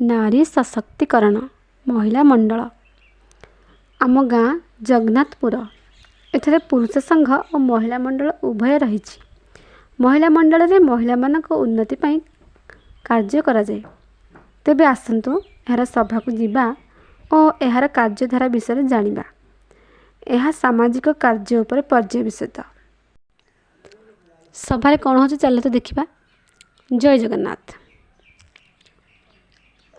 नारी सशक्तिकरण महिला मंडल आम गाँ जगन्नाथपुर एठारे पुरुष संघ और महिला मंडल उभय रही। महिला मंडल रे महिला मानक उन्नति पाई कार्य करा जाए। तेबे आसंतु यार सभा को जीवा और यार कार्यधारा विषय जानिबा। यह सामाजिक कार्य उपर पर्यवेसित। सभारे कौन हो चल तो देखा। जय जगन्नाथ।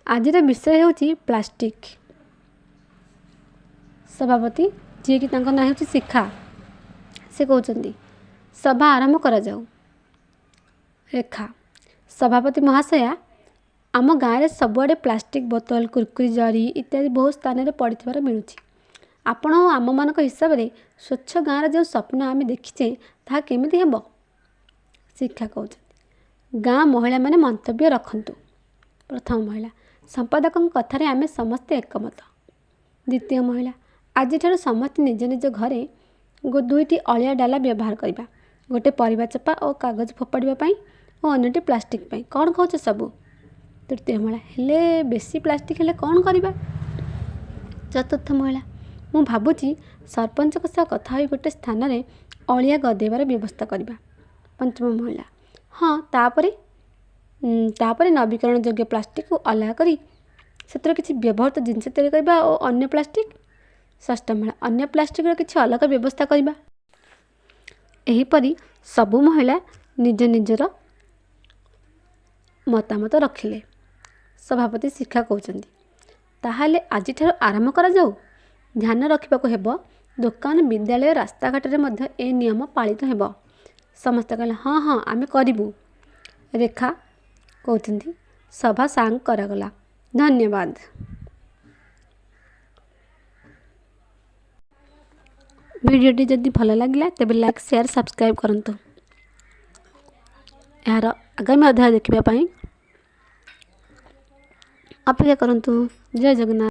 आज विषय होची प्लास्टिक। सभापति जी कि तांको ना होची शिखा से कहते सभा आरंभ करा जाऊ। रेखा सभापति महाशया आम गाँव में सबुआड़े प्लास्टिक बोतल कुरकुरी जरी इत्यादि बहुत स्थान में पड़े मिलूँ। आपण आम मान हिसाब से स्वच्छ गाँव जो स्वप्न आम देखीचे ता केमिति हेब। शिक्षा कहते गाँ महिला माने मंतव्य रखंतु। प्रथम महिला संपादक कथार आम समस्ते एकमत। द्वितीय महिला आज समस्ते निज निज घरे दुईटी अलिया डाला व्यवहार करवा। गोटे परिवा चपा और कागज फोपाड़ापी और अन्यटी प्लास्टिक पाई कौन कौच सबू। तृतीय महिला हेले बेसी प्लास्टिक हेले कौन करवा। चतुर्थ महिला मु भावुची सरपंच सह कथा हो गोटे स्थान में अलिया गदेबार व्यवस्था करवा। पंचम महिला हाँ तापरे नवीकरण योग्य प्लास्टिक को अलग करी से किसी व्यवहृत जिनस तैयारी करवा और अन्य प्लास्टिक। षष्ठ महिला अन्य प्लास्टिक किसी अलग व्यवस्था करवा। एहीपरि सबु महिला निज निजर मतामत रखिले। सभापति शिक्षा कहते ताहले आज आरंभ करा जाऊ। ध्यान रखा हेब दुकान विद्यालय रास्ता घाट में ए नियम पालित हेब। समस्ते कहले हाँ हाँ आमे करिबू। रेखा कहते सभा सांग करागला। धन्यवाद। वीडियोटी जदि भल लगे तेब लाइक शेयर सब्सक्राइब करंतु। यार आगामी अध्याय देखिबा पई अपेक्षा करंतु। जय जगन्नाथ।